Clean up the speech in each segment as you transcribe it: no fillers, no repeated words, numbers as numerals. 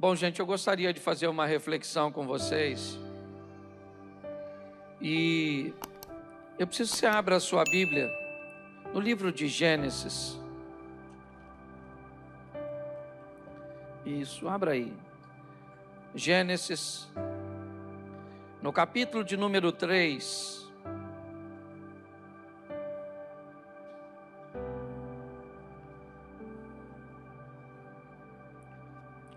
Bom, gente, eu gostaria de fazer uma reflexão com vocês. E eu preciso que você abra a sua Bíblia no livro de Gênesis. Isso, abra aí. Gênesis, no capítulo de número 3.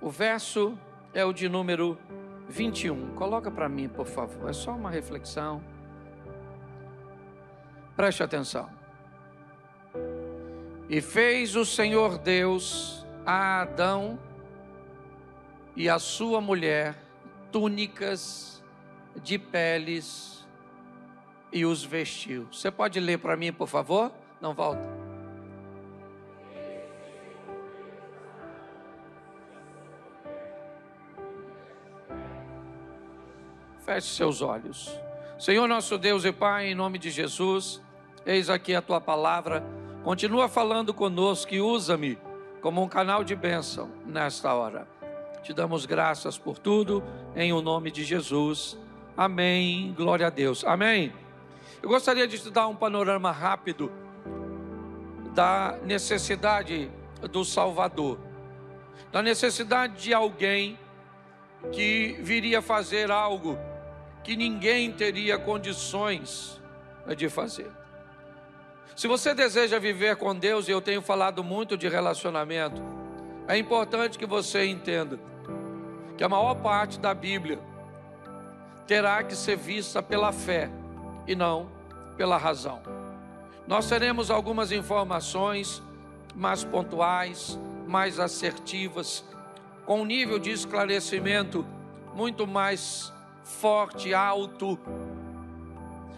O verso é o de número 21. Coloca para mim, por favor. É só uma reflexão. Preste atenção. E fez o Senhor Deus a Adão e a sua mulher túnicas de peles e os vestiu. Você pode ler para mim, por favor? Não, volta. Feche seus olhos. Senhor nosso Deus e Pai, em nome de Jesus, eis aqui a Tua palavra. Continua falando conosco e usa-me como um canal de bênção nesta hora. Te damos graças por tudo, em o nome de Jesus. Amém. Glória a Deus. Amém. Eu gostaria de te dar um panorama rápido da necessidade do Salvador. Da necessidade de alguém que viria fazer algo que ninguém teria condições de fazer. Se você deseja viver com Deus, e eu tenho falado muito de relacionamento, é importante que você entenda que a maior parte da Bíblia terá que ser vista pela fé e não pela razão. Nós teremos algumas informações mais pontuais, mais assertivas, com um nível de esclarecimento muito mais forte, alto,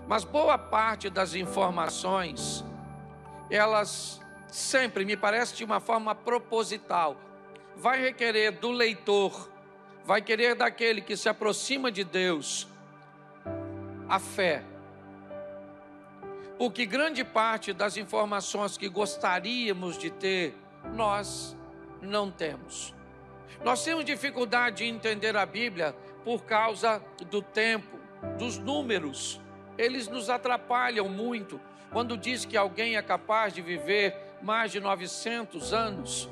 mas boa parte das informações, elas sempre, me parece de uma forma proposital, vai requerer do leitor, vai querer daquele que se aproxima de Deus, a fé, porque grande parte das informações que gostaríamos de ter, nós não temos. Nós temos dificuldade de entender a Bíblia por causa do tempo, dos números. Eles nos atrapalham muito. Quando diz que alguém é capaz de viver mais de 900 anos,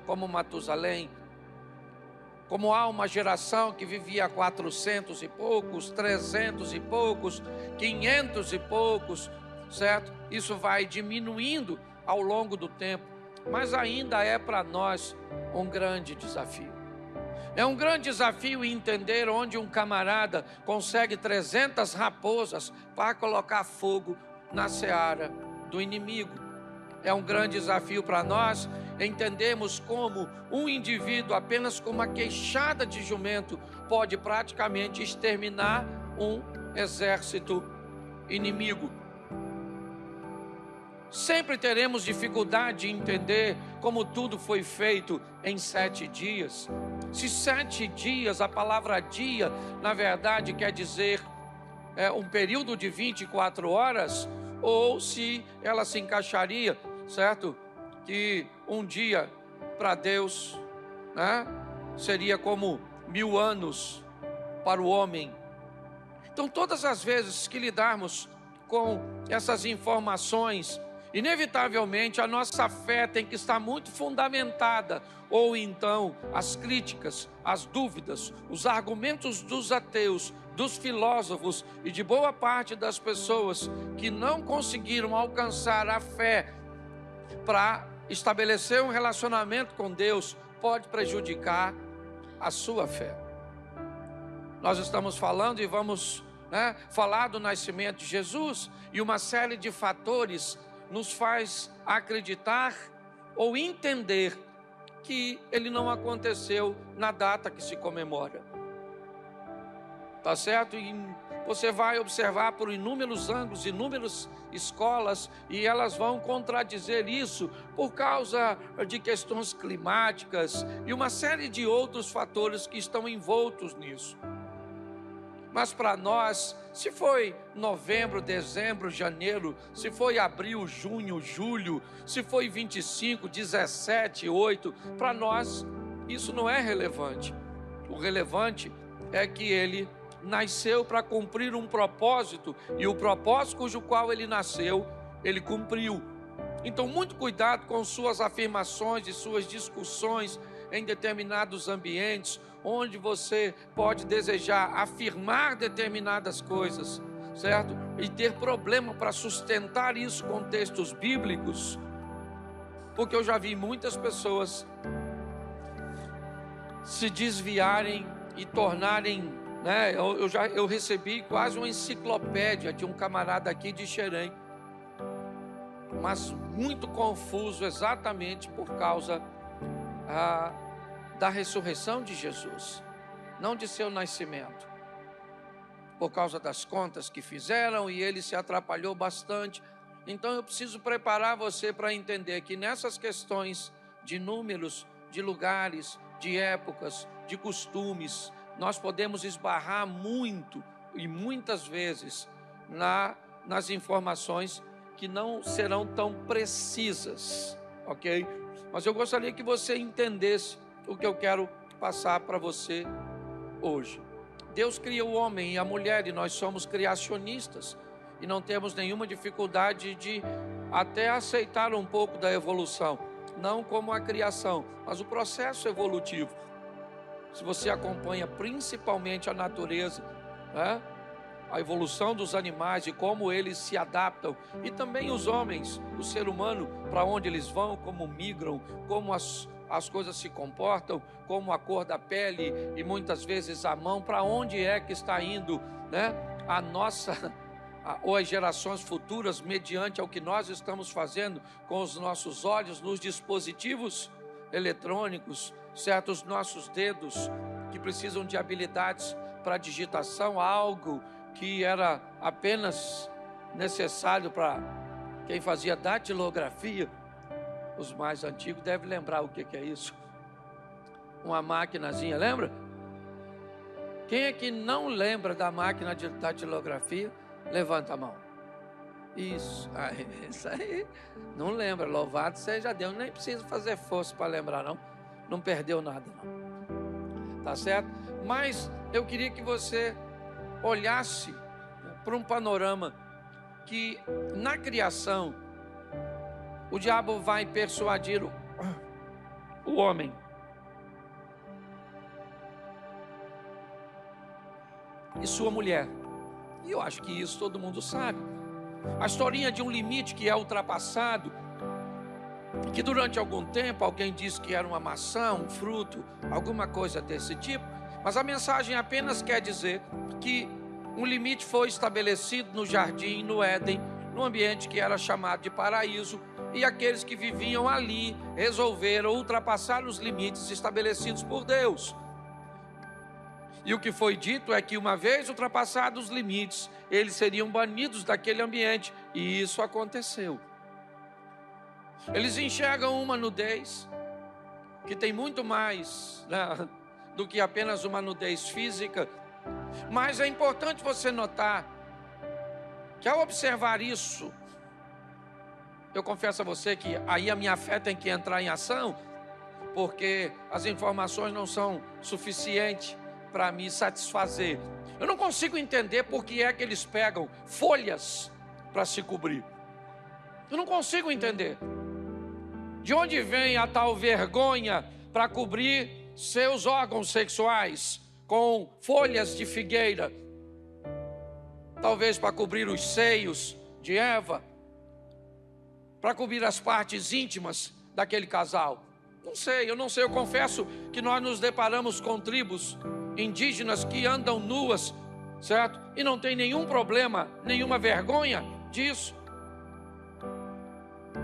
como Matusalém, como há uma geração que vivia 400 e poucos, 300 e poucos, 500 e poucos, certo? Isso vai diminuindo ao longo do tempo, mas ainda é para nós um grande desafio. É um grande desafio entender onde um camarada consegue 300 raposas para colocar fogo na seara do inimigo. É um grande desafio para nós entendermos como um indivíduo apenas com uma queixada de jumento pode praticamente exterminar um exército inimigo. Sempre teremos dificuldade em entender como tudo foi feito em 7 dias. Se 7 dias, a palavra dia, na verdade quer dizer um período de 24 horas, ou se ela se encaixaria, certo? Que um dia para Deus, né, seria como 1000 anos para o homem. Então todas as vezes que lidarmos com essas informações, inevitavelmente a nossa fé tem que estar muito fundamentada, ou então as críticas, as dúvidas, os argumentos dos ateus, dos filósofos e de boa parte das pessoas que não conseguiram alcançar a fé para estabelecer um relacionamento com Deus, pode prejudicar a sua fé. Nós estamos falando e vamos falar do nascimento de Jesus, e uma série de fatores nos faz acreditar ou entender que ele não aconteceu na data que se comemora. Tá certo? E você vai observar por inúmeros ângulos, inúmeras escolas, e elas vão contradizer isso por causa de questões climáticas e uma série de outros fatores que estão envoltos nisso. Mas para nós, se foi novembro, dezembro, janeiro, se foi abril, junho, julho, se foi 25, 17, 8, para nós isso não é relevante. O relevante é que ele nasceu para cumprir um propósito, e o propósito cujo qual ele nasceu, ele cumpriu. Então, muito cuidado com suas afirmações e suas discussões em determinados ambientes, onde você pode desejar afirmar determinadas coisas, certo? E ter problema para sustentar isso com textos bíblicos, porque eu já vi muitas pessoas se desviarem e tornarem, né? Eu recebi quase uma enciclopédia de um camarada aqui de Xerém, mas muito confuso exatamente por causa da ressurreição de Jesus, não de seu nascimento, por causa das contas que fizeram, e ele se atrapalhou bastante. Então eu preciso preparar você para entender que nessas questões de números, de lugares, de épocas, de costumes, nós podemos esbarrar muito e muitas vezes nas informações que não serão tão precisas, ok? Mas eu gostaria que você entendesse o que eu quero passar para você hoje. Deus cria o homem e a mulher, e nós somos criacionistas, e não temos nenhuma dificuldade de até aceitar um pouco da evolução, não como a criação, mas o processo evolutivo. Se você acompanha principalmente a natureza, né? A evolução dos animais e como eles se adaptam, e também os homens, o ser humano, para onde eles vão, como migram, como as coisas se comportam, como a cor da pele e muitas vezes a mão, para onde é que está indo, né? A nossa ou as gerações futuras, mediante ao que nós estamos fazendo com os nossos olhos nos dispositivos eletrônicos, certos nossos dedos que precisam de habilidades para digitação, algo que era apenas necessário para quem fazia datilografia. Os mais antigos devem lembrar o que é isso. Uma maquinazinha, lembra? Quem é que não lembra da máquina de datilografia? Levanta a mão. Isso aí, não lembra, louvado seja Deus, nem precisa fazer força para lembrar não perdeu nada não, tá certo? Mas eu queria que você olhasse para um panorama que na criação o diabo vai persuadir o homem e sua mulher, e eu acho que isso todo mundo sabe, a historinha de um limite que é ultrapassado, que durante algum tempo alguém disse que era uma maçã, um fruto, alguma coisa desse tipo, mas a mensagem apenas quer dizer que um limite foi estabelecido no jardim, no Éden, no ambiente que era chamado de paraíso, e aqueles que viviam ali resolveram ultrapassar os limites estabelecidos por Deus. E o que foi dito é que uma vez ultrapassados os limites, eles seriam banidos daquele ambiente, e isso aconteceu. Eles enxergam uma nudez que tem muito mais, né, do que apenas uma nudez física. Mas é importante você notar que ao observar isso, eu confesso a você que aí a minha fé tem que entrar em ação, porque as informações não são suficientes para me satisfazer. Eu não consigo entender por que é que eles pegam folhas para se cobrir. Eu não consigo entender. De onde vem a tal vergonha para cobrir seus órgãos sexuais com folhas de figueira? Talvez para cobrir os seios de Eva, para cobrir as partes íntimas daquele casal. Não sei, eu não sei. Eu confesso que nós nos deparamos com tribos indígenas que andam nuas, certo? E não tem nenhum problema, nenhuma vergonha disso.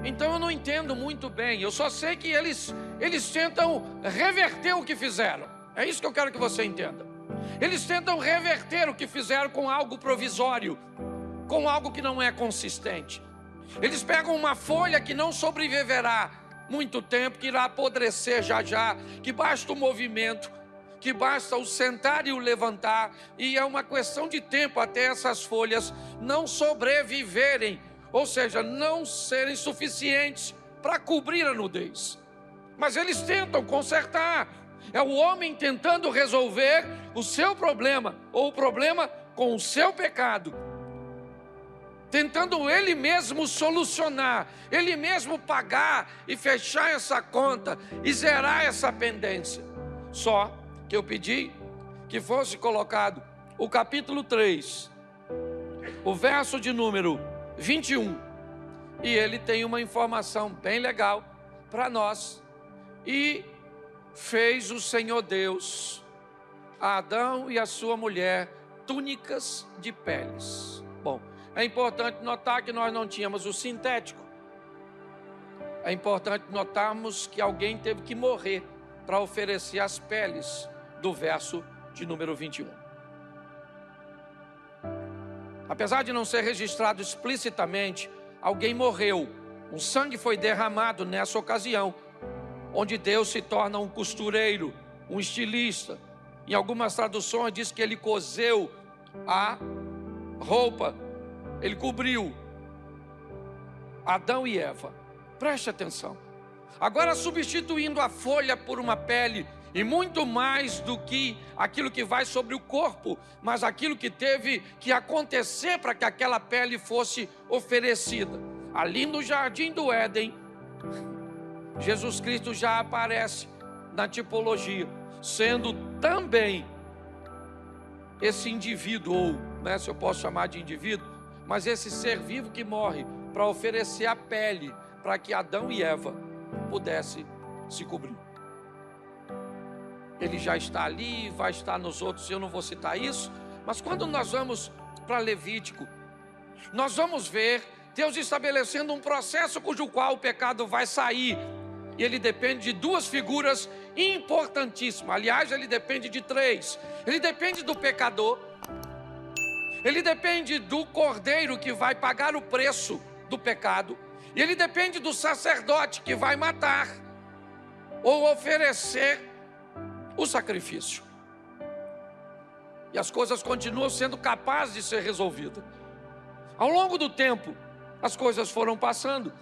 Então eu não entendo muito bem. Eu só sei que eles tentam reverter o que fizeram. É isso que eu quero que você entenda. Eles tentam reverter o que fizeram com algo provisório, com algo que não é consistente. Eles pegam uma folha que não sobreviverá muito tempo, que irá apodrecer já, que basta o movimento, que basta o sentar e o levantar, e é uma questão de tempo até essas folhas não sobreviverem, ou seja, não serem suficientes para cobrir a nudez. Mas eles tentam consertar, É o homem tentando resolver o seu problema, ou o problema com o seu pecado, tentando ele mesmo solucionar, ele mesmo pagar e fechar essa conta e zerar essa pendência. Só que eu pedi que fosse colocado o capítulo 3, o verso de número 21, e ele tem uma informação bem legal para nós. E fez o Senhor Deus a Adão e a sua mulher túnicas de peles. Bom, é importante notar que nós não tínhamos o sintético. É importante notarmos que alguém teve que morrer para oferecer as peles do verso de número 21. Apesar de não ser registrado explicitamente, alguém morreu. Um sangue foi derramado nessa ocasião, onde Deus se torna um costureiro, um estilista. Em algumas traduções diz que ele coseu a roupa, ele cobriu Adão e Eva. Preste atenção. Agora, substituindo a folha por uma pele, e muito mais do que aquilo que vai sobre o corpo, mas aquilo que teve que acontecer para que aquela pele fosse oferecida. Ali no jardim do Éden, Jesus Cristo já aparece na tipologia, sendo também esse indivíduo, ou, se eu posso chamar de indivíduo, mas esse ser vivo que morre para oferecer a pele para que Adão e Eva pudessem se cobrir. Ele já está ali, vai estar nos outros, eu não vou citar isso, mas quando nós vamos para Levítico, nós vamos ver Deus estabelecendo um processo cujo qual o pecado vai sair. E ele depende de duas figuras importantíssimas. Aliás, ele depende de três. Ele depende do pecador. Ele depende do cordeiro que vai pagar o preço do pecado. E ele depende do sacerdote que vai matar ou oferecer o sacrifício. E as coisas continuam sendo capazes de ser resolvidas. Ao longo do tempo, as coisas foram passando,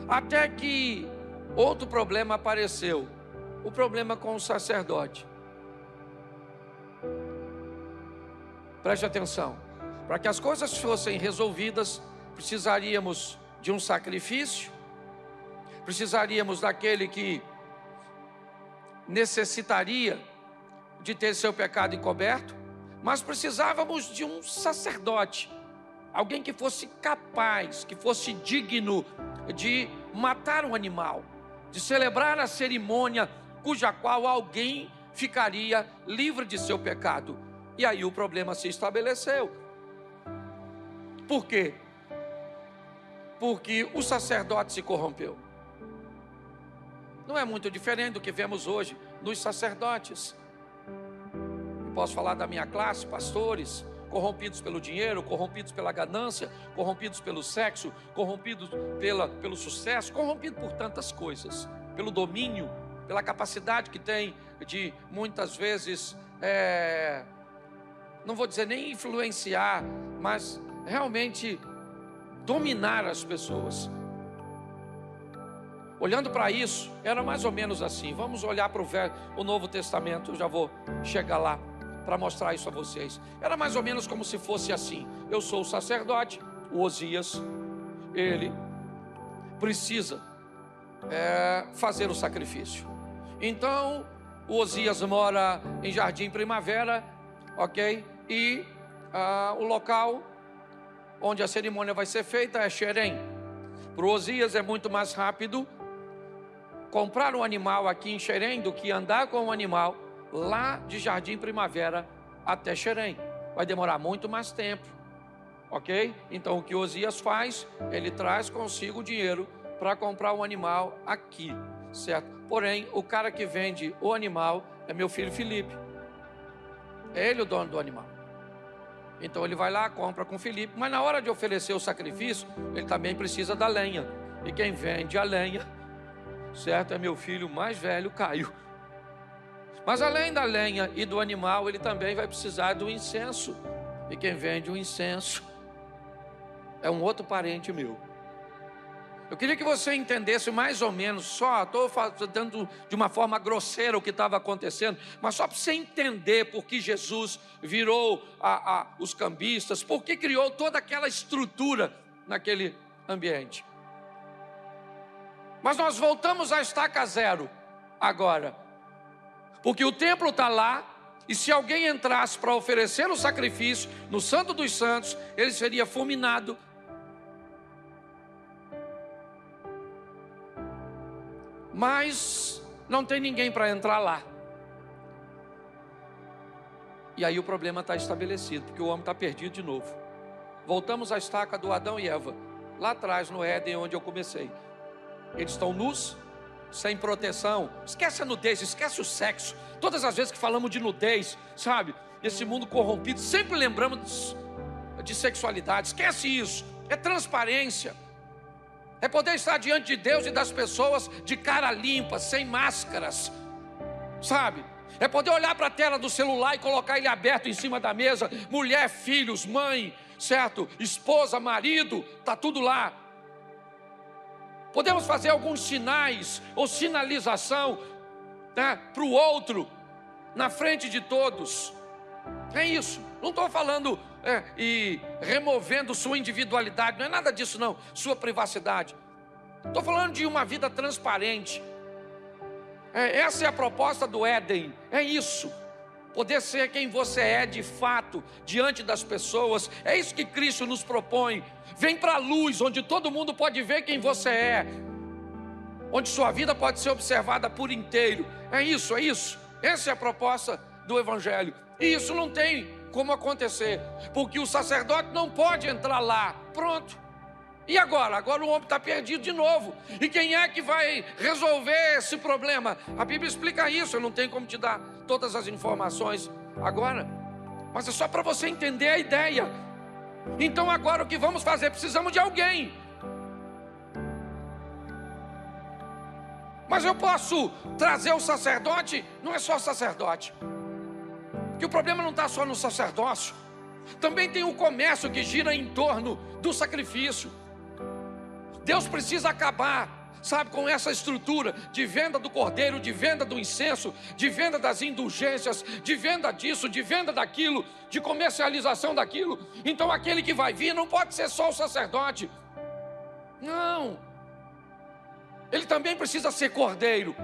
até que outro problema apareceu, o problema com o sacerdote. Preste atenção, para que as coisas fossem resolvidas, precisaríamos de um sacrifício, precisaríamos daquele que necessitaria de ter seu pecado encoberto, mas precisávamos de um sacerdote, alguém que fosse capaz, que fosse digno de matar um animal, de celebrar a cerimônia cuja qual alguém ficaria livre de seu pecado. E aí o problema se estabeleceu. Por quê? Porque o sacerdote se corrompeu. Não é muito diferente do que vemos hoje nos sacerdotes. Eu posso falar da minha classe, pastores, corrompidos pelo dinheiro, corrompidos pela ganância, corrompidos pelo sexo, corrompidos pelo sucesso, corrompidos por tantas coisas, pelo domínio, pela capacidade que tem de muitas vezes, não vou dizer nem influenciar, mas realmente dominar as pessoas. Olhando para isso, era mais ou menos assim. Vamos olhar para o Novo Testamento, eu já vou chegar lá para mostrar isso a vocês. Era mais ou menos como se fosse assim: eu sou o sacerdote, o Osias, ele precisa fazer o sacrifício. Então o Osias mora em Jardim Primavera, ok? E o local onde a cerimônia vai ser feita é Xerém. Para o Osias é muito mais rápido comprar um animal aqui em Xerém do que andar com um animal lá de Jardim Primavera até Xerém. Vai demorar muito mais tempo, ok? Então o que Osias faz? Ele traz consigo o dinheiro para comprar um animal aqui, certo? Porém, o cara que vende o animal é meu filho Felipe. É ele o dono do animal. Então ele vai lá, compra com Felipe, mas na hora de oferecer o sacrifício, ele também precisa da lenha. E quem vende a lenha, certo, é meu filho mais velho, Caio. Mas além da lenha e do animal, ele também vai precisar do incenso. E quem vende o incenso é um outro parente meu. Eu queria que você entendesse mais ou menos, só estou dando de uma forma grosseira o que estava acontecendo, mas só para você entender por que Jesus virou os cambistas, por que criou toda aquela estrutura naquele ambiente. Mas nós voltamos à estaca zero agora, porque o templo está lá, e se alguém entrasse para oferecer o sacrifício no Santo dos Santos, ele seria fulminado. Mas não tem ninguém para entrar lá. E aí o problema está estabelecido, porque o homem está perdido de novo. Voltamos à estaca do Adão e Eva, lá atrás no Éden, onde eu comecei. Eles estão nus, sem proteção. Esquece a nudez, esquece o sexo. Todas as vezes que falamos de nudez, sabe, esse mundo corrompido, sempre lembramos de sexualidade. Esquece isso, é transparência. É poder estar diante de Deus e das pessoas de cara limpa, sem máscaras, sabe? É poder olhar para a tela do celular e colocar ele aberto em cima da mesa. Mulher, filhos, mãe, certo? Esposa, marido, está tudo lá. Podemos fazer alguns sinais ou sinalização, né, para o outro, na frente de todos. É isso, não estou falando e removendo sua individualidade, não é nada disso não, sua privacidade. Estou falando de uma vida transparente. Essa é a proposta do Éden, é isso. Poder ser quem você é de fato, diante das pessoas. É isso que Cristo nos propõe. Vem para a luz, onde todo mundo pode ver quem você é, onde sua vida pode ser observada por inteiro. É isso, é isso. Essa é a proposta do Evangelho. E isso não tem como acontecer, porque o sacerdote não pode entrar lá. Pronto. E agora? Agora o homem está perdido de novo. E quem é que vai resolver esse problema? A Bíblia explica isso, eu não tenho como te dar todas as informações agora, mas é só para você entender a ideia. Então agora o que vamos fazer? Precisamos de alguém. Mas eu posso trazer o sacerdote? Não é só sacerdote, porque o problema não está só no sacerdócio. Também tem o comércio que gira em torno do sacrifício. Deus precisa acabar, sabe, com essa estrutura de venda do cordeiro, de venda do incenso, de venda das indulgências, de venda disso, de venda daquilo, de comercialização daquilo. Então aquele que vai vir não pode ser só o sacerdote. Não. Ele também precisa ser cordeiro.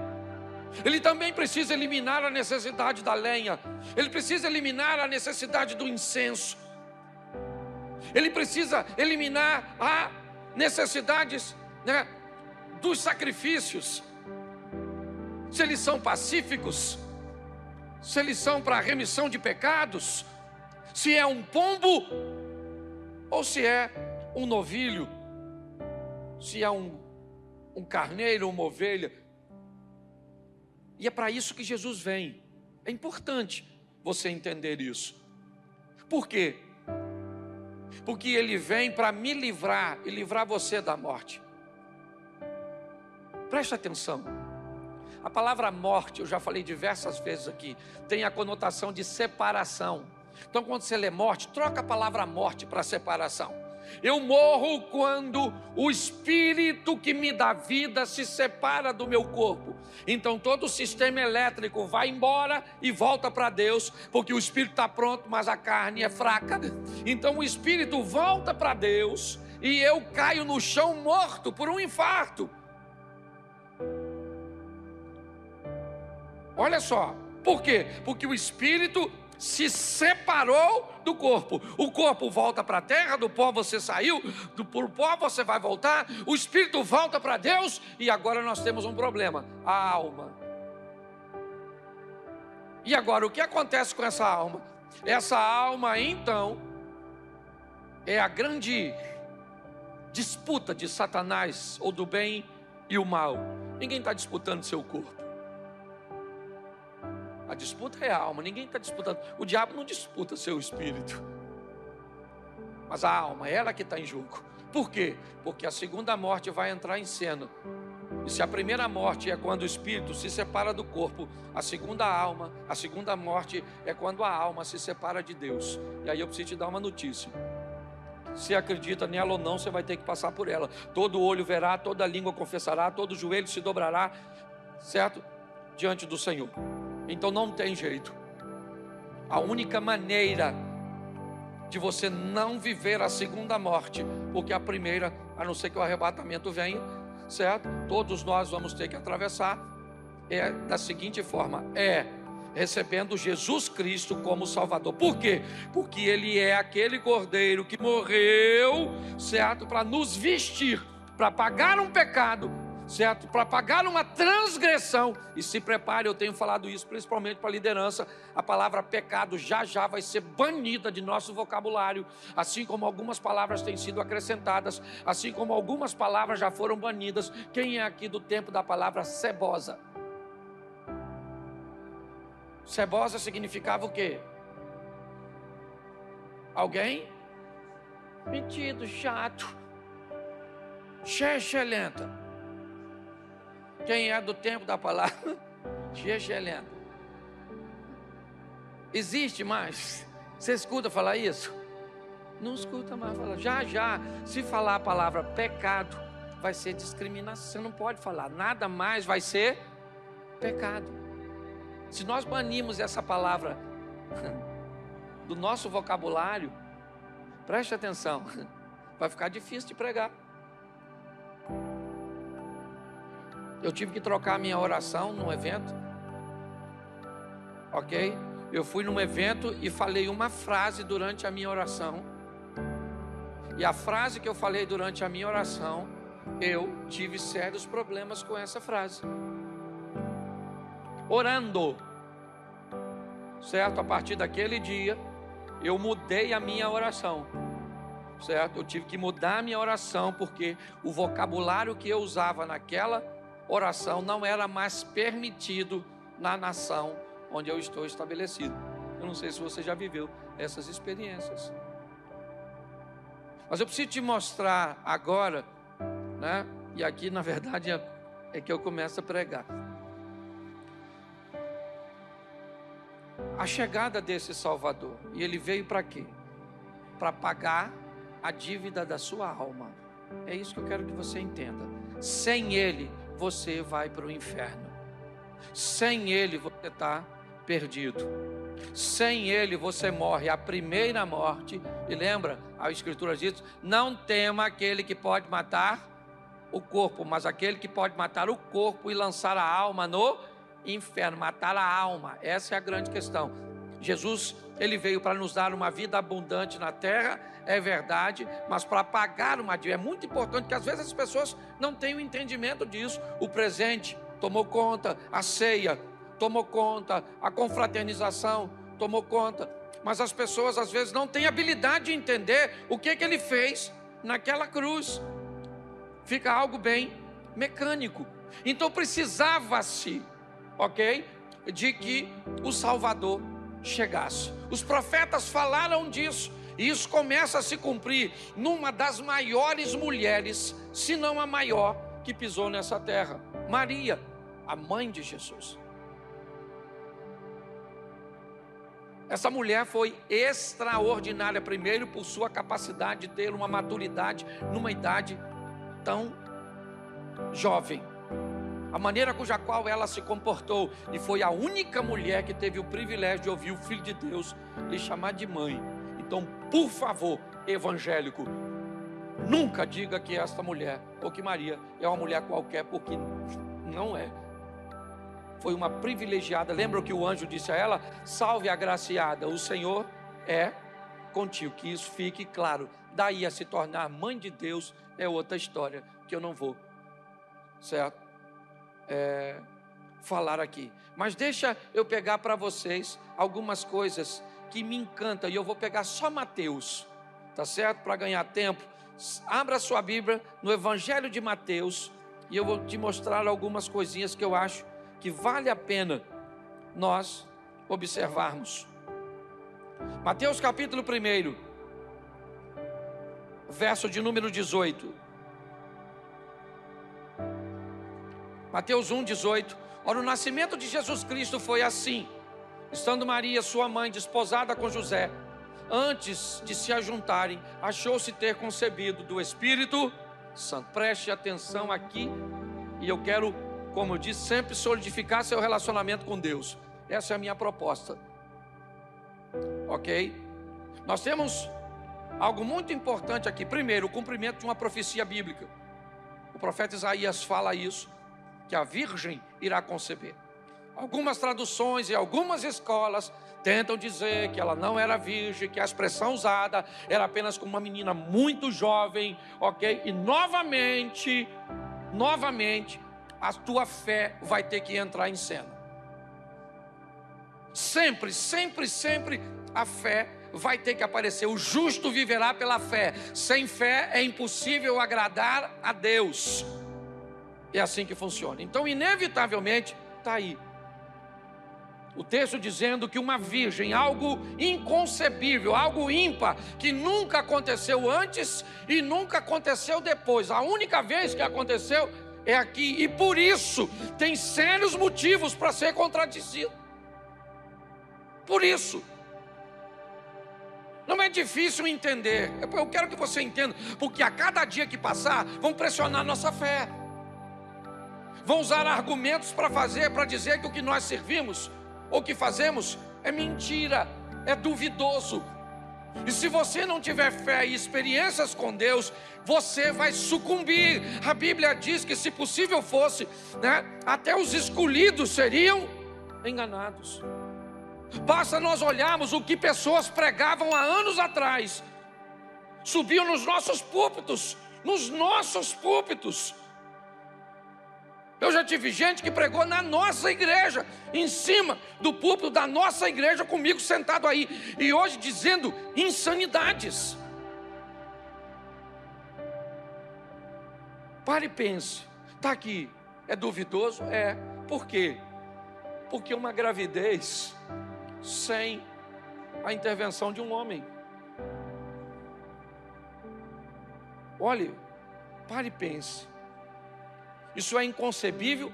Ele também precisa eliminar a necessidade da lenha. Ele precisa eliminar a necessidade do incenso. Ele precisa eliminar a necessidades, né, dos sacrifícios. Se eles são pacíficos, se eles são para remissão de pecados, se é um pombo ou se é um novilho, se é um carneiro, uma ovelha. E é para isso que Jesus vem. É importante você entender isso. Por quê? Porque Ele vem para me livrar e livrar você da morte. Preste atenção. A palavra morte, eu já falei diversas vezes aqui, tem a conotação de separação. Então quando você lê morte, troca a palavra morte para separação. Eu morro quando o espírito que me dá vida se separa do meu corpo. Então todo o sistema elétrico vai embora e volta para Deus, porque o espírito está pronto, mas a carne é fraca. Então o espírito volta para Deus e eu caio no chão morto por um infarto. Olha só, por quê? Porque o espírito se separou do corpo. O corpo volta para a terra, do pó você saiu, do pó você vai voltar. O espírito volta para Deus e agora nós temos um problema: a alma. E agora o que acontece com essa alma? Essa alma então é a grande disputa de Satanás, ou do bem e o mal. Ninguém está disputando seu corpo. A disputa é a alma, ninguém está disputando. O diabo não disputa seu espírito, mas a alma, ela que está em jogo. Por quê? Porque a segunda morte vai entrar em cena. E se a primeira morte é quando o espírito se separa do corpo, a segunda morte é quando a alma se separa de Deus. E aí eu preciso te dar uma notícia: se acredita nela ou não, você vai ter que passar por ela. Todo olho verá, toda língua confessará, todo joelho se dobrará, certo? Diante do Senhor. Então não tem jeito. A única maneira de você não viver a segunda morte, porque a primeira, a não ser que o arrebatamento venha, certo? Todos nós vamos ter que atravessar, é da seguinte forma, recebendo Jesus Cristo como Salvador. Por quê? Porque Ele é aquele Cordeiro que morreu, certo? Para nos vestir, para pagar um pecado, certo? Para pagar uma transgressão. E se prepare, eu tenho falado isso principalmente para a liderança, a palavra pecado já vai ser banida de nosso vocabulário, assim como algumas palavras têm sido acrescentadas, assim como algumas palavras já foram banidas. Quem é aqui do tempo da palavra cebosa? Cebosa significava o quê? Alguém? Metido, chato, xexelenta. Quem é do tempo da palavra? Xexelenta. Existe mais? Você escuta falar isso? Não escuta mais falar. Já, se falar a palavra pecado, vai ser discriminação. Você não pode falar. Nada mais vai ser pecado. Se nós banirmos essa palavra do nosso vocabulário, preste atenção, vai ficar difícil de pregar. Eu tive que trocar a minha oração num evento, ok? Eu fui num evento e falei uma frase durante a minha oração, e a frase que eu falei durante a minha oração, eu tive sérios problemas com essa frase. Orando, certo? A partir daquele dia, eu mudei a minha oração, certo? Eu tive que mudar a minha oração, porque o vocabulário que eu usava naquela oração não era mais permitido na nação onde eu estou estabelecido. Eu não sei se você já viveu essas experiências, mas eu preciso te mostrar agora, né? E aqui na verdade é que eu começo a pregar. A chegada desse Salvador, e ele veio para quê? Para pagar a dívida da sua alma. É isso que eu quero que você entenda. Sem ele, você vai para o inferno. Sem ele, você está perdido. Sem ele, você morre a primeira morte. E lembra, a Escritura diz: não tema aquele que pode matar o corpo, mas aquele que pode matar o corpo e lançar a alma no inferno, matar a alma. Essa é a grande questão. Jesus, ele veio para nos dar uma vida abundante na terra, é verdade, mas para pagar uma dívida. É muito importante que às vezes as pessoas não têm o entendimento disso. O presente tomou conta, a ceia tomou conta, a confraternização tomou conta, mas as pessoas às vezes não têm habilidade de entender o que ele fez naquela cruz. Fica algo bem mecânico. Então precisava-se, ok, de que o Salvador chegasse. Os profetas falaram disso, e isso começa a se cumprir numa das maiores mulheres, se não a maior, que pisou nessa terra, Maria, a mãe de Jesus. Essa mulher foi extraordinária, primeiro por sua capacidade de ter uma maturidade numa idade tão jovem, a maneira cuja qual ela se comportou, e foi a única mulher que teve o privilégio de ouvir o Filho de Deus lhe chamar de mãe. Então, por favor, evangélico, nunca diga que esta mulher, ou que Maria é uma mulher qualquer, porque não é. Foi uma privilegiada. Lembra o que o anjo disse a ela? Salve, agraciada, o Senhor é contigo. Que isso fique claro. Daí a se tornar mãe de Deus é outra história, que eu não vou, certo, falar aqui. Mas deixa eu pegar para vocês algumas coisas que me encantam, e eu vou pegar só Mateus, tá certo? Para ganhar tempo, abra sua Bíblia no Evangelho de Mateus, e eu vou te mostrar algumas coisinhas que eu acho que vale a pena nós observarmos. Mateus capítulo 1, verso de número 18. Mateus 1:18. Ora, o nascimento de Jesus Cristo foi assim: estando Maria, sua mãe, desposada com José, antes de se ajuntarem, achou-se ter concebido do Espírito Santo. Preste atenção aqui, e eu quero, como eu disse, sempre solidificar seu relacionamento com Deus. Essa é a minha proposta. Ok? Nós temos algo muito importante aqui. Primeiro, o cumprimento de uma profecia bíblica. O profeta Isaías fala isso, que a virgem irá conceber. Algumas traduções e algumas escolas tentam dizer que ela não era virgem, que a expressão usada era apenas como uma menina muito jovem, ok? E novamente, a tua fé vai ter que entrar em cena. Sempre a fé vai ter que aparecer. O justo viverá pela fé. Sem fé é impossível agradar a Deus. É assim que funciona. Então, inevitavelmente, está aí o texto dizendo que uma virgem, algo inconcebível, algo ímpar, que nunca aconteceu antes e nunca aconteceu depois. A única vez que aconteceu é aqui, e por isso tem sérios motivos para ser contradizido. Por isso. Não é difícil entender. Eu quero que você entenda, porque a cada dia que passar, vão pressionar nossa fé. Vão usar argumentos para dizer que o que nós servimos, ou que fazemos, é mentira, é duvidoso. E se você não tiver fé e experiências com Deus, você vai sucumbir. A Bíblia diz que, se possível fosse, até os escolhidos seriam enganados. Basta nós olharmos o que pessoas pregavam há anos atrás. Subiam nos nossos púlpitos. Eu já tive gente que pregou na nossa igreja, em cima do púlpito da nossa igreja, comigo sentado aí, e hoje dizendo insanidades. Pare e pense. Está aqui, é duvidoso? É. Por quê? Porque uma gravidez sem a intervenção de um homem. Olhe, pare e pense. Isso é inconcebível?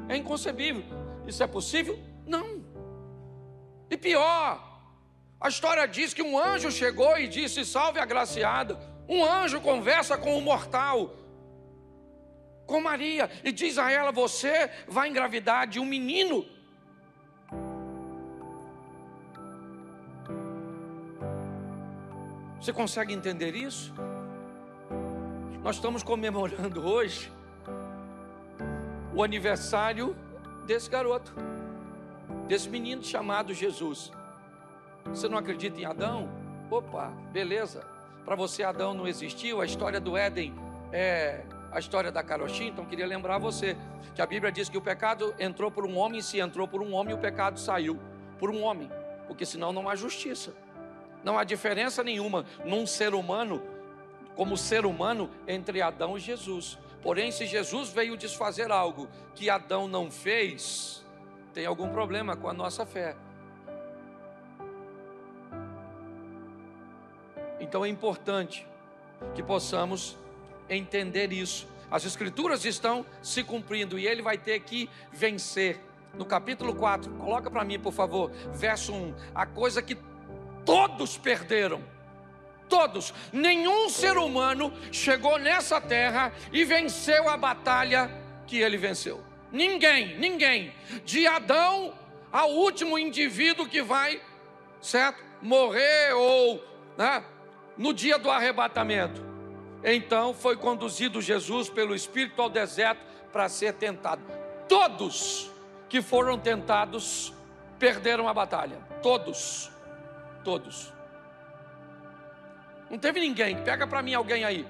É inconcebível. Isso é possível? Não. E pior, a história diz que um anjo chegou e disse: salve a agraciada. Um anjo conversa com um mortal, com Maria, e diz a ela: você vai engravidar de um menino. Você consegue entender isso? Nós estamos comemorando hoje o aniversário desse garoto, desse menino chamado Jesus. Você não acredita em Adão? Opa, beleza. Para você, Adão não existiu. A história do Éden é a história da carochinha. Então queria lembrar você que a Bíblia diz que o pecado entrou por um homem, e se entrou por um homem, o pecado saiu por um homem, porque senão não há justiça. Não há diferença nenhuma num ser humano, como ser humano, entre Adão e Jesus. Porém, se Jesus veio desfazer algo que Adão não fez, tem algum problema com a nossa fé. Então é importante que possamos entender isso. As Escrituras estão se cumprindo e ele vai ter que vencer. No capítulo 4, coloca para mim, por favor, verso 1. A coisa que todos perderam. Todos, nenhum ser humano chegou nessa terra e venceu a batalha que ele venceu. Ninguém, de Adão ao último indivíduo que vai, certo, morrer ou, no dia do arrebatamento. Então foi conduzido Jesus pelo Espírito ao deserto para ser tentado. Todos que foram tentados perderam a batalha. Todos. Não teve ninguém. Pega para mim alguém aí.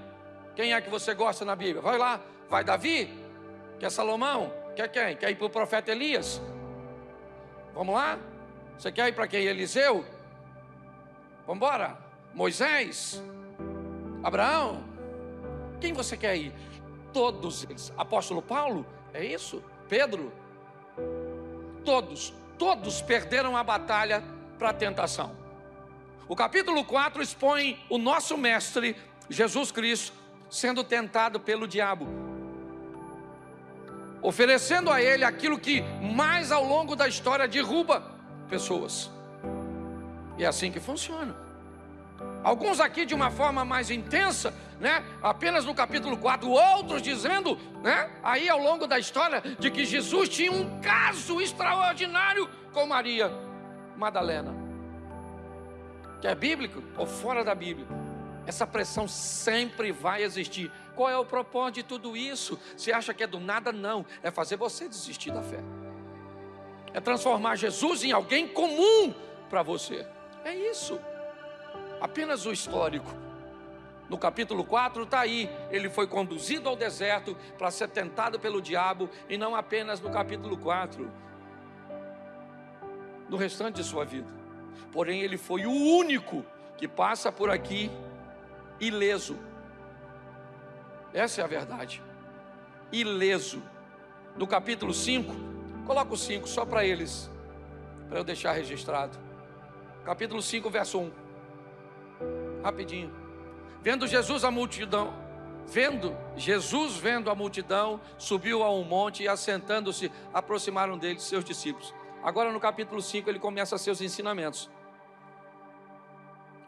Quem é que você gosta na Bíblia? Vai lá. Vai Davi? Quer Salomão? Quer quem? Quer ir para o profeta Elias? Vamos lá? Você quer ir para quem? Eliseu? Vamos embora. Moisés? Abraão? Quem você quer ir? Todos eles. Apóstolo Paulo? É isso? Pedro? Todos perderam a batalha para a tentação. O capítulo 4 expõe o nosso mestre, Jesus Cristo, sendo tentado pelo diabo, oferecendo a ele aquilo que mais ao longo da história derruba pessoas. E é assim que funciona. Alguns aqui de uma forma mais intensa, né? Apenas no capítulo 4, outros dizendo, né? Aí ao longo da história, de que Jesus tinha um caso extraordinário com Maria Madalena. Que é bíblico ou fora da Bíblia? Essa pressão sempre vai existir. Qual é o propósito de tudo isso? Você acha que é do nada? Não. É fazer você desistir da fé. É transformar Jesus em alguém comum para você. É isso. Apenas o histórico. No capítulo 4 está aí. Ele foi conduzido ao deserto para ser tentado pelo diabo. E não apenas no capítulo 4. No restante de sua vida. Porém ele foi o único que passa por aqui ileso. Essa é a verdade. Ileso. No capítulo 5, coloca o 5 só para eles, para eu deixar registrado. Capítulo 5, verso 1. Rapidinho. Vendo a multidão, vendo a multidão, subiu a um monte e assentando-se, aproximaram dele seus discípulos. Agora no capítulo 5 ele começa seus ensinamentos.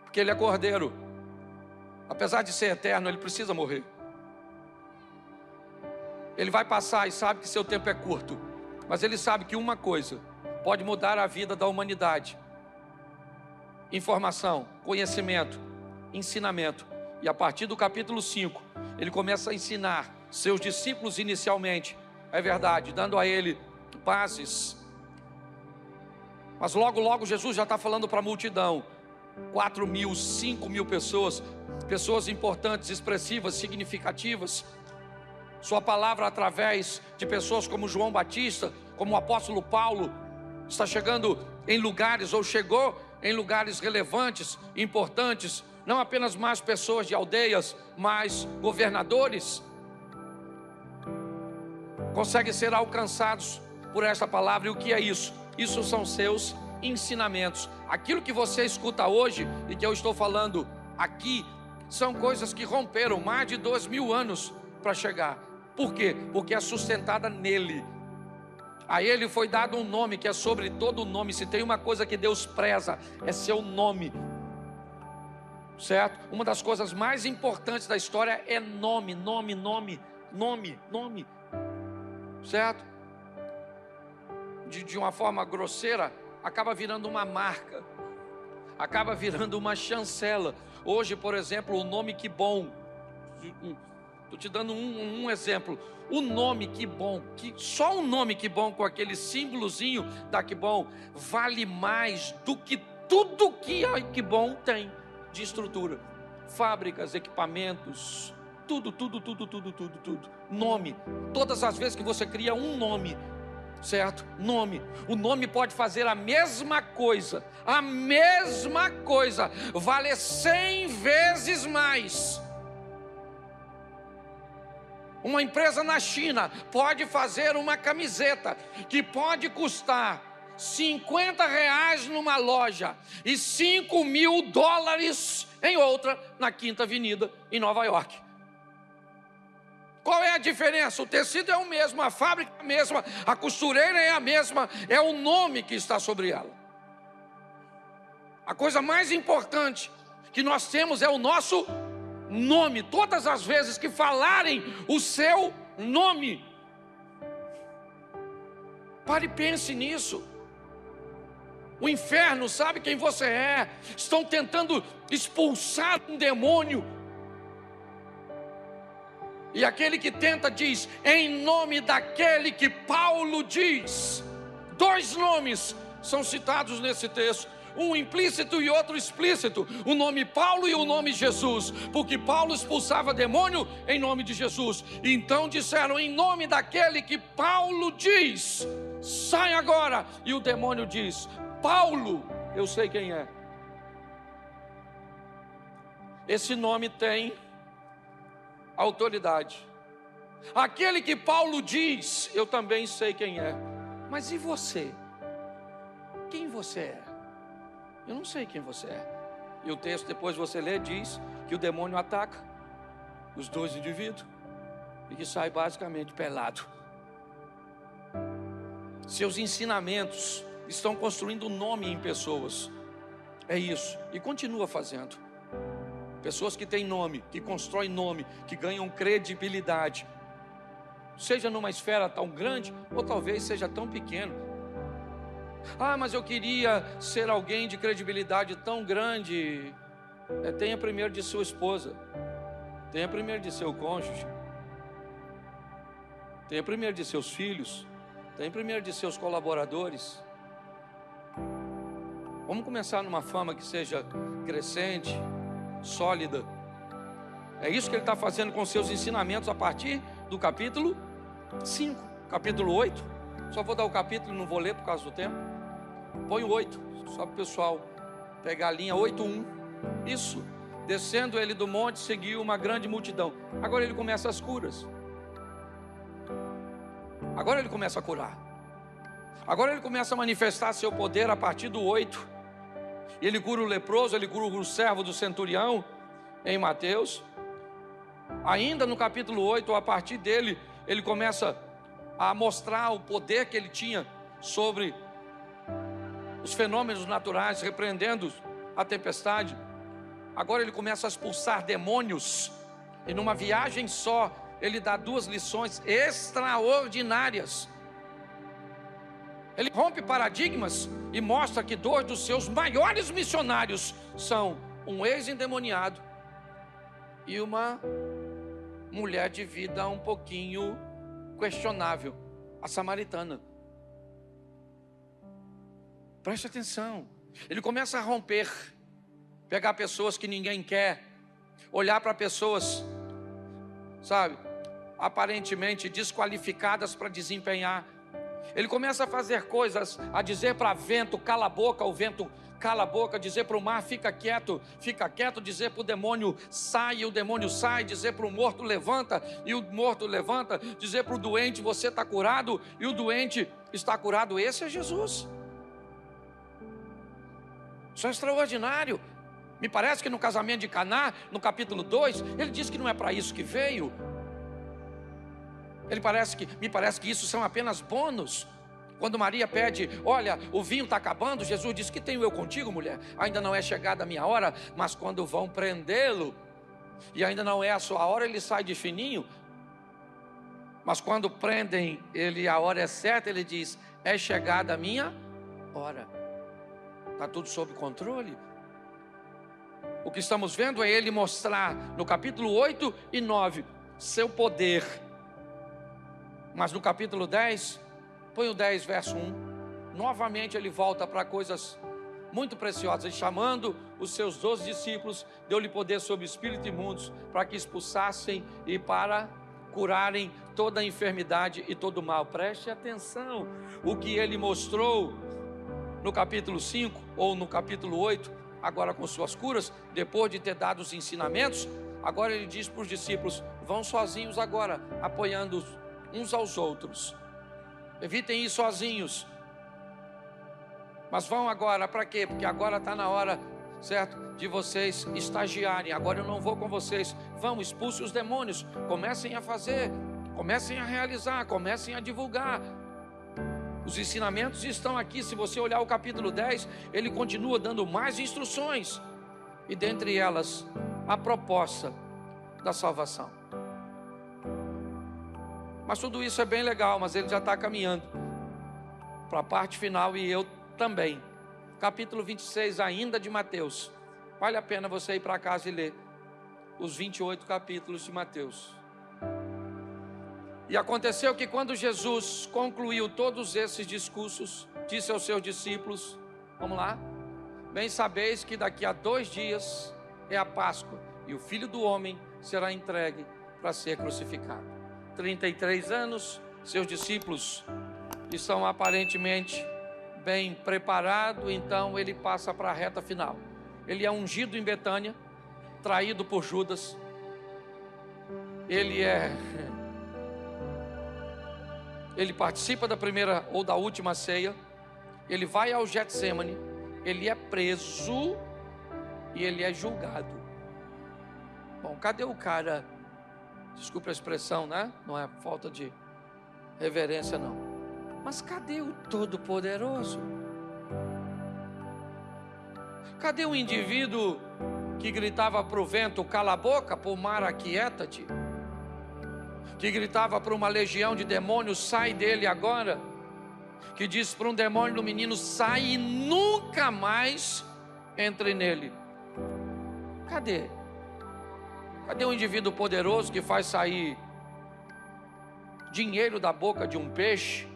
Porque ele é cordeiro. Apesar de ser eterno, ele precisa morrer. Ele vai passar e sabe que seu tempo é curto. Mas ele sabe que uma coisa pode mudar a vida da humanidade: informação, conhecimento, ensinamento. E a partir do capítulo 5, ele começa a ensinar seus discípulos inicialmente, é verdade, dando a ele bases. Mas logo, logo Jesus já está falando para a multidão. 4.000, 5.000 pessoas, pessoas importantes, expressivas, significativas. Sua palavra através de pessoas como João Batista, como o apóstolo Paulo, está chegando em lugares, ou chegou em lugares relevantes, importantes. Não apenas mais pessoas de aldeias, mas governadores conseguem ser alcançados por esta palavra. E o que é isso? Isso são seus ensinamentos. Aquilo que você escuta hoje e que eu estou falando aqui são coisas que romperam mais de 2.000 anos para chegar. Por quê? Porque é sustentada nele. A ele foi dado um nome que é sobre todo nome. Se tem uma coisa que Deus preza, é seu nome, certo? Uma das coisas mais importantes da história é nome, certo? De uma forma grosseira, acaba virando uma marca, acaba virando uma chancela. Hoje, por exemplo, o nome Que Bom, estou te dando um exemplo. O nome Que Bom, só o nome Que Bom, com aquele símbolozinho da Que Bom, vale mais do que tudo que a Que Bom tem de estrutura. Fábricas, equipamentos, tudo. Nome. Todas as vezes que você cria um nome, certo? Nome. O nome pode fazer a mesma coisa, vale 100 vezes mais. Uma empresa na China pode fazer uma camiseta que pode custar R$50 numa loja e $5.000 em outra, na Quinta Avenida, em Nova York. Qual é a diferença? O tecido é o mesmo, a fábrica é a mesma, a costureira é a mesma, é o nome que está sobre ela. A coisa mais importante que nós temos é o nosso nome. Todas as vezes que falarem o seu nome, pare e pense nisso. O inferno sabe quem você é. Estão tentando expulsar um demônio. E aquele que tenta diz: em nome daquele que Paulo diz. 2 nomes são citados nesse texto, um implícito e outro explícito. O nome Paulo e o nome Jesus, porque Paulo expulsava demônio em nome de Jesus. Então disseram: em nome daquele que Paulo diz, sai agora. E o demônio diz: Paulo, eu sei quem é. Esse nome tem autoridade. Aquele que Paulo diz, eu também sei quem é. Mas e você? Quem você é? Eu não sei quem você é. E o texto, depois você lê, diz que o demônio ataca os 2 indivíduos e que sai basicamente pelado. Seus ensinamentos estão construindo nome em pessoas. É isso, e continua fazendo. Pessoas que têm nome, que constroem nome, que ganham credibilidade, seja numa esfera tão grande, ou talvez seja tão pequeno. Ah, mas eu queria ser alguém de credibilidade tão grande. Tenha primeiro de sua esposa, tenha primeiro de seu cônjuge, tenha primeiro de seus filhos, tenha primeiro de seus colaboradores. Vamos começar numa fama que seja crescente, sólida. É isso que ele está fazendo com seus ensinamentos a partir do capítulo 5, capítulo 8. Só vou dar o capítulo, não vou ler por causa do tempo. Põe o 8, só para o pessoal pegar a linha 8:1. Isso, descendo ele do monte, seguiu uma grande multidão. Agora ele começa as curas. Agora ele começa a curar. Agora ele começa a manifestar seu poder a partir do 8. Ele cura o leproso, ele cura o servo do centurião, em Mateus. Ainda no capítulo 8, a partir dele, ele começa a mostrar o poder que ele tinha sobre os fenômenos naturais, repreendendo a tempestade. Agora ele começa a expulsar demônios, e numa viagem só, ele dá 2 lições extraordinárias. Ele rompe paradigmas e mostra que 2 dos seus maiores missionários são um ex-endemoniado e uma mulher de vida um pouquinho questionável, a samaritana. Preste atenção. Ele começa a romper, pegar pessoas que ninguém quer, olhar para pessoas, sabe, aparentemente desqualificadas para desempenhar. Ele começa a fazer coisas, a dizer para vento, cala a boca, o vento cala a boca, dizer para o mar, fica quieto, dizer para o demônio, sai, e o demônio sai, dizer para o morto, levanta, e o morto levanta, dizer para o doente, você está curado, e o doente está curado. Esse é Jesus. Isso é extraordinário. Me parece que no casamento de Caná, no capítulo 2, ele diz que não é para isso que veio. Me parece que isso são apenas bônus. Quando Maria pede, olha, o vinho está acabando, Jesus diz, que tenho eu contigo, mulher? Ainda não é chegada a minha hora. Mas quando vão prendê-lo, e ainda não é a sua hora, ele sai de fininho. Mas quando prendem ele, a hora é certa, ele diz, é chegada a minha hora. Está tudo sob controle. O que estamos vendo é ele mostrar no capítulo 8 e 9 seu poder. Mas no capítulo 10, põe o 10, verso 1. Novamente ele volta para coisas muito preciosas. Ele, chamando os seus 12 discípulos, deu-lhe poder sobre espíritos imundos, para que expulsassem e para curarem toda a enfermidade e todo o mal. Preste atenção. O que ele mostrou no capítulo 5 ou no capítulo 8, agora com suas curas, depois de ter dado os ensinamentos, agora ele diz para os discípulos, vão sozinhos agora, apoiando uns aos outros. Evitem ir sozinhos. Mas vão agora, para quê? Porque agora está na hora, certo? De vocês estagiarem. Agora eu não vou com vocês. Vão, expulsem os demônios. Comecem a fazer. Comecem a realizar. Comecem a divulgar. Os ensinamentos estão aqui. Se você olhar o capítulo 10, ele continua dando mais instruções. E dentre elas, a proposta da salvação. Mas tudo isso é bem legal, mas ele já está caminhando para a parte final, e eu também. Capítulo 26 ainda de Mateus. Vale a pena você ir para casa e ler os 28 capítulos de Mateus. E aconteceu que quando Jesus concluiu todos esses discursos, disse aos seus discípulos, vamos lá, bem sabeis que daqui a 2 dias é a Páscoa, e o Filho do Homem será entregue para ser crucificado. 33 anos, seus discípulos estão aparentemente bem preparados, então ele passa para a reta final. Ele é ungido em Betânia, traído por Judas. Ele participa da primeira ou da última ceia. Ele vai ao Getsêmani, ele é preso e ele é julgado. Bom, cadê o cara? Desculpe a expressão, né? Não é falta de reverência, não. Mas cadê o Todo-Poderoso? Cadê o indivíduo que gritava para o vento, cala a boca, para o mar, aquieta-te? Que gritava para uma legião de demônios, sai dele agora? Que disse para um demônio do menino, sai e nunca mais entre nele. Cadê? Cadê o indivíduo poderoso que faz sair dinheiro da boca de um peixe?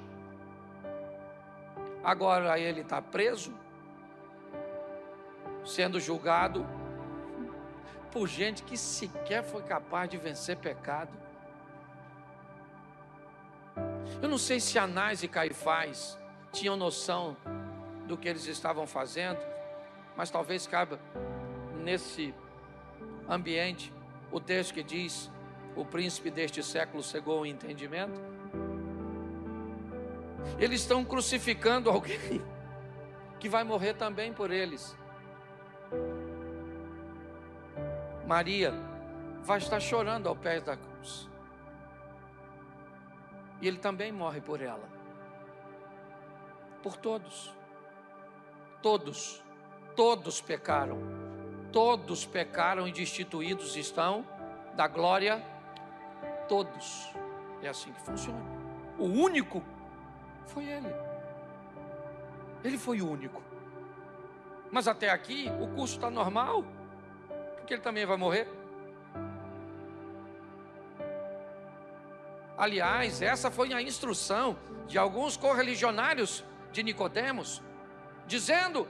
Agora ele está preso, sendo julgado por gente que sequer foi capaz de vencer pecado. Eu não sei se Anás e Caifás tinham noção do que eles estavam fazendo, mas talvez caiba nesse ambiente o texto que diz: o príncipe deste século cegou o entendimento. Eles estão crucificando alguém que vai morrer também por eles. Maria vai estar chorando ao pé da cruz, e ele também morre por ela, por todos. Todos pecaram, todos pecaram e destituídos estão da glória, todos. É assim que funciona. O único foi ele foi o único. Mas até aqui o curso está normal, porque ele também vai morrer. Aliás, essa foi a instrução de alguns correligionários de Nicodemos, dizendo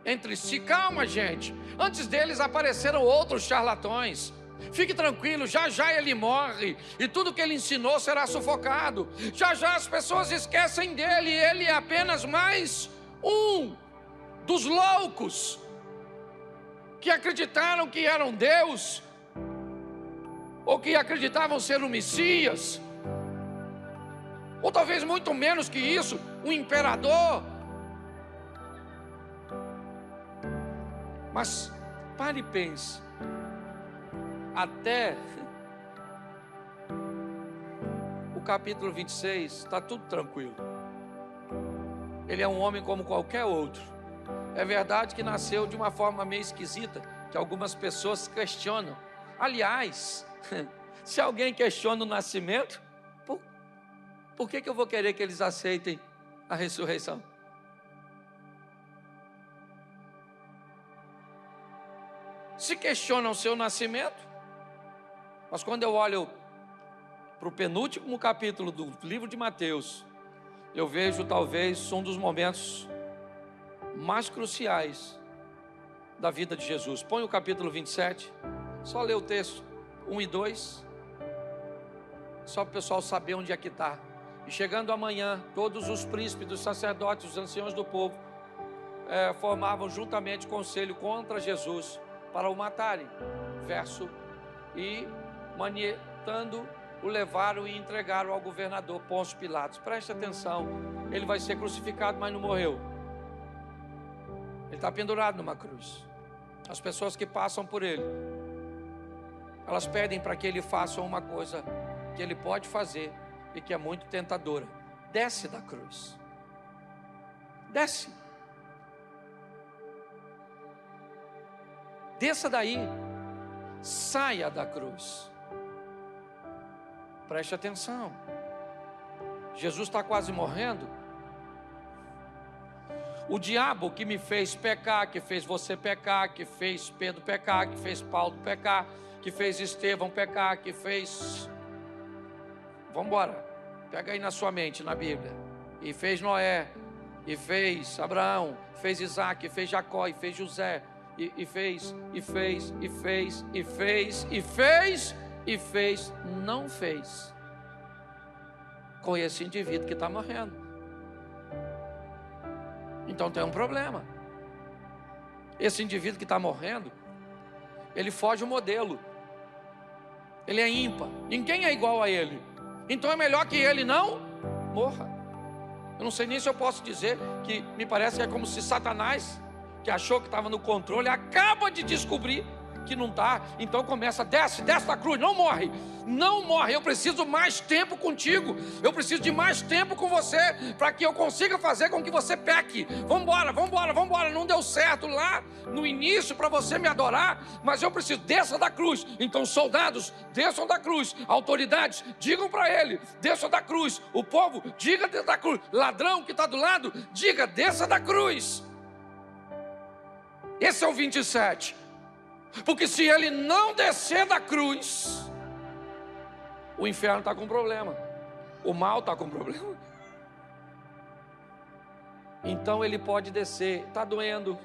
entre si: calma, gente, antes deles apareceram outros charlatões, fique tranquilo, já já ele morre, e tudo que ele ensinou será sufocado, já já as pessoas esquecem dele, ele é apenas mais um dos loucos que acreditaram que eram Deus, ou que acreditavam ser o Messias, ou talvez muito menos que isso, um imperador. Mas pare e pense, até o capítulo 26 está tudo tranquilo. Ele é um homem como qualquer outro. É verdade que nasceu de uma forma meio esquisita, que algumas pessoas questionam. Aliás, se alguém questiona o nascimento, por que eu vou querer que eles aceitem a ressurreição? Se questionam o seu nascimento, mas quando eu olho para o penúltimo capítulo do livro de Mateus, eu vejo talvez um dos momentos mais cruciais da vida de Jesus. Põe o capítulo 27, só lê o texto 1 e 2, só para o pessoal saber onde é que está. E chegando amanhã, todos os príncipes, os sacerdotes, os anciãos do povo formavam juntamente conselho contra Jesus para o matarem. Verso: e manietando o levaram e entregaram ao governador Pôncio Pilatos. Preste atenção, ele vai ser crucificado, mas não morreu. Ele está pendurado numa cruz. As pessoas que passam por ele, elas pedem para que ele faça uma coisa que ele pode fazer e que é muito tentadora: desce da cruz, desce, desça daí, saia da cruz. Preste atenção, Jesus está quase morrendo. O diabo que me fez pecar, que fez você pecar, que fez Pedro pecar, que fez Paulo pecar, que fez Estevão pecar, que fez... Vamos embora, pega aí na sua mente, na Bíblia. E fez Noé, e fez Abraão, fez Isaac, e fez Jacó, e fez José, e fez, não fez com esse indivíduo que está morrendo. Então tem um problema. Esse indivíduo que está morrendo, ele foge o modelo, ele é ímpar, ninguém é igual a ele. Então é melhor que ele não morra. Eu não sei nem se eu posso dizer que me parece que é como se Satanás, que achou que estava no controle, acaba de descobrir que não está, então começa, desce da cruz, não morre, eu preciso mais tempo contigo, eu preciso de mais tempo com você, para que eu consiga fazer com que você peque. Vamos embora, não deu certo lá no início para você me adorar, mas eu preciso, desça da cruz. Então soldados, desçam da cruz, autoridades, digam para ele, desça da cruz, o povo, diga desça da cruz, ladrão que está do lado, diga desça da cruz. Esse é o 27, porque se ele não descer da cruz, o inferno está com problema, o mal está com problema. Então ele pode descer, está doendo,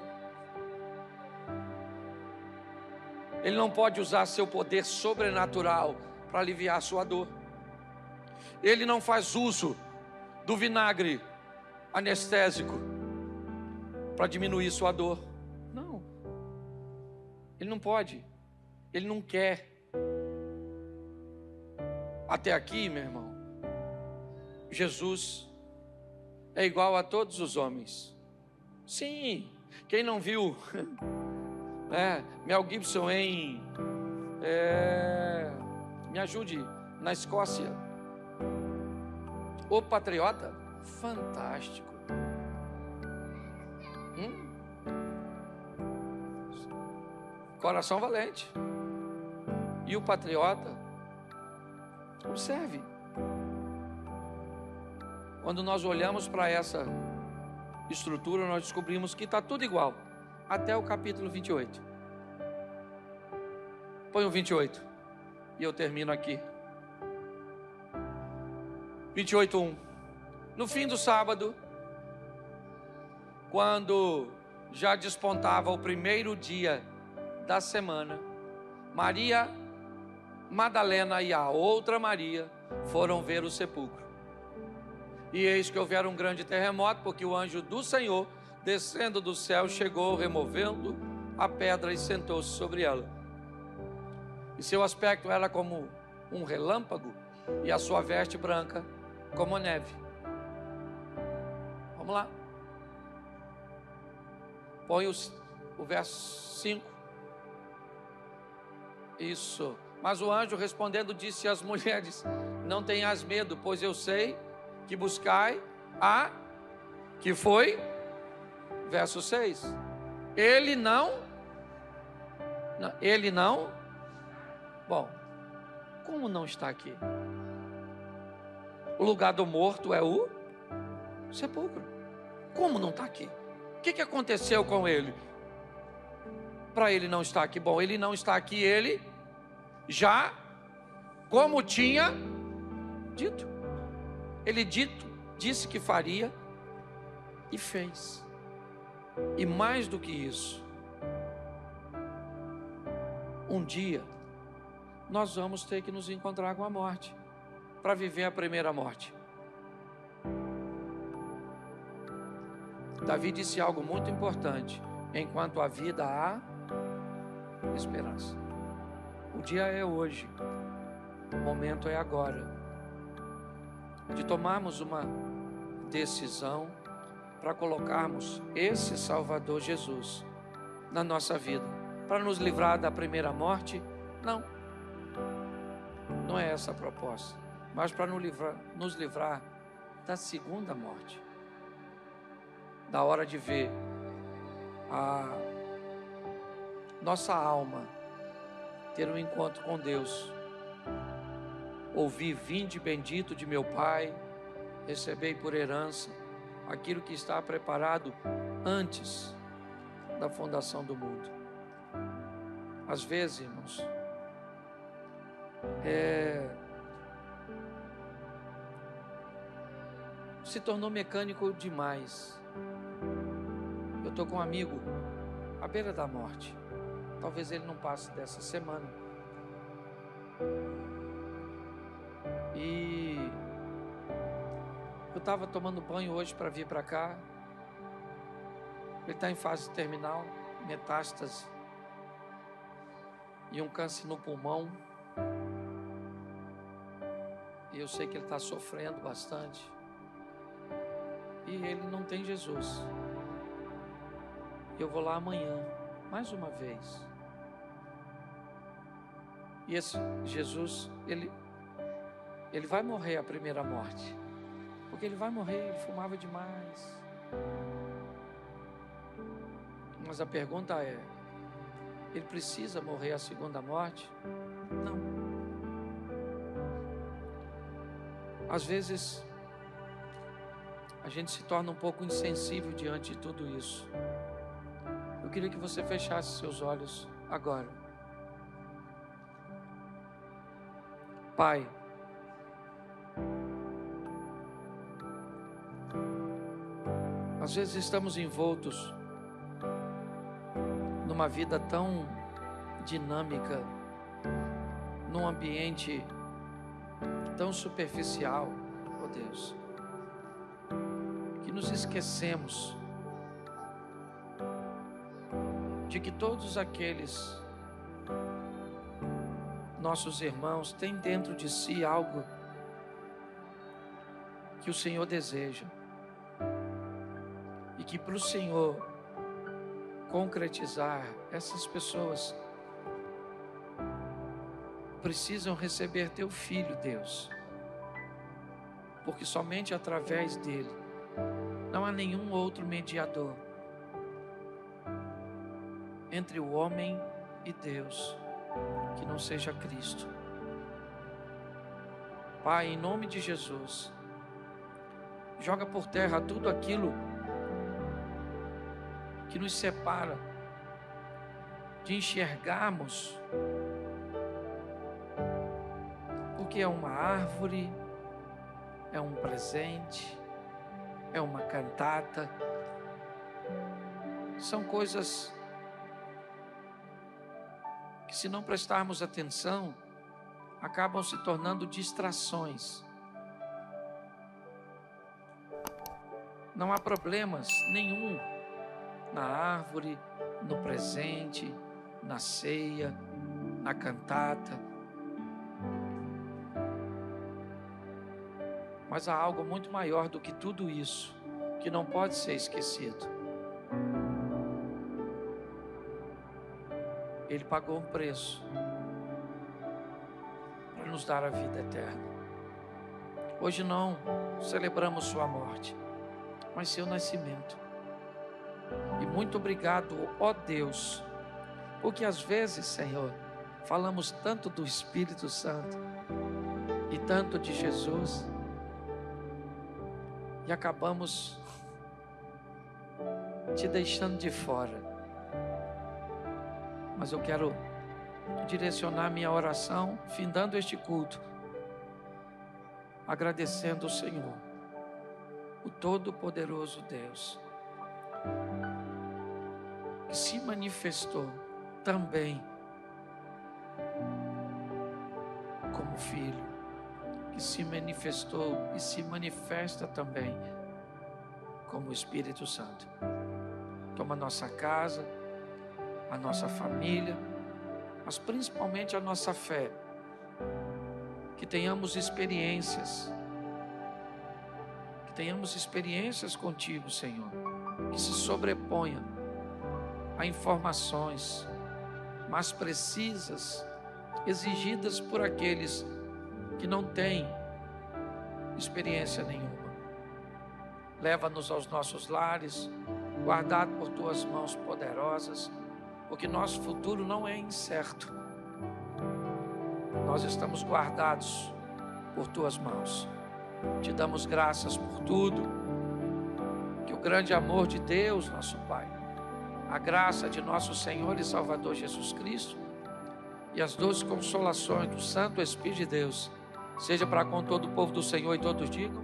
ele não pode usar seu poder sobrenatural para aliviar a sua dor, ele não faz uso do vinagre anestésico para diminuir sua dor. Não, ele não pode, ele não quer. Até aqui, meu irmão, Jesus é igual a todos os homens. Sim, quem não viu Mel Gibson me ajude, na Escócia, O Patriota, fantástico. Coração Valente. E O Patriota, observe, quando nós olhamos para essa estrutura, nós descobrimos que está tudo igual, até o capítulo 28. Põe o 28 e eu termino aqui. 28:1. No fim do sábado, quando já despontava o primeiro dia da semana, Maria Madalena e a outra Maria foram ver o sepulcro. E eis que houveram um grande terremoto, porque o anjo do Senhor, descendo do céu, chegou, removendo a pedra e sentou-se sobre ela. E seu aspecto era como um relâmpago, e a sua veste branca como a neve. Vamos lá. Põe o verso 5. Isso. Mas o anjo respondendo disse às mulheres: não tenhas medo, pois eu sei que buscai a que foi, verso 6. Ele não, bom, como não está aqui? O lugar do morto é o sepulcro. Como não está aqui? O que aconteceu com ele? Para ele não estar aqui. Bom, ele não está aqui, ele já, como tinha dito, ele disse que faria e fez. E mais do que isso, um dia nós vamos ter que nos encontrar com a morte, para viver a primeira morte. Davi disse algo muito importante: enquanto há vida há esperança. O dia é hoje, o momento é agora, de tomarmos uma decisão para colocarmos esse Salvador Jesus na nossa vida, para nos livrar da primeira morte. Não é essa a proposta, mas para nos livrar da segunda morte, da hora de ver a nossa alma ter um encontro com Deus, ouvir: vinde bendito de meu Pai, recebei por herança aquilo que está preparado antes da fundação do mundo. Às vezes, irmãos, se tornou mecânico demais. Eu estou com um amigo à beira da morte. Talvez ele não passe dessa semana. E eu estava tomando banho hoje para vir para cá. Ele está em fase terminal, metástase e um câncer no pulmão. E eu sei que ele está sofrendo bastante. E ele não tem Jesus. Eu vou lá amanhã, mais uma vez. E esse Jesus, ele vai morrer a primeira morte. Porque ele vai morrer, ele fumava demais. Mas a pergunta é, ele precisa morrer a segunda morte? Não. Às vezes, a gente se torna um pouco insensível diante de tudo isso. Eu queria que você fechasse seus olhos agora. Pai, às vezes estamos envoltos numa vida tão dinâmica, num ambiente tão superficial, oh Deus, que nos esquecemos de que todos aqueles nossos irmãos têm dentro de si algo que o Senhor deseja, e que para o Senhor concretizar, essas pessoas precisam receber teu Filho, Deus, porque somente através dele não há nenhum outro mediador entre o homem e Deus que não seja Cristo. Pai, em nome de Jesus, joga por terra tudo aquilo que nos separa de enxergarmos o que é uma árvore, é um presente, é uma cantata. São coisas que, se não prestarmos atenção, acabam se tornando distrações. Não há problemas nenhum na árvore, no presente, na ceia, na cantata. Mas há algo muito maior do que tudo isso, que não pode ser esquecido. Ele pagou um preço para nos dar a vida eterna. Hoje não celebramos sua morte, mas seu nascimento. E muito obrigado, ó Deus, porque às vezes, Senhor, falamos tanto do Espírito Santo e tanto de Jesus, e acabamos te deixando de fora. Mas eu quero direcionar minha oração, findando este culto, agradecendo ao Senhor, o Todo-Poderoso Deus, que se manifestou também como Filho, que se manifestou e se manifesta também como Espírito Santo. Toma a nossa casa, a nossa família, mas principalmente a nossa fé, que tenhamos experiências contigo, Senhor, que se sobreponha a informações mais precisas, exigidas por aqueles que não têm experiência nenhuma. Leva-nos aos nossos lares, guardado por tuas mãos poderosas, porque nosso futuro não é incerto. Nós estamos guardados por tuas mãos. Te damos graças por tudo. Que o grande amor de Deus, nosso Pai, a graça de nosso Senhor e Salvador Jesus Cristo e as doces consolações do Santo Espírito de Deus seja para com todo o povo do Senhor, e todos digam: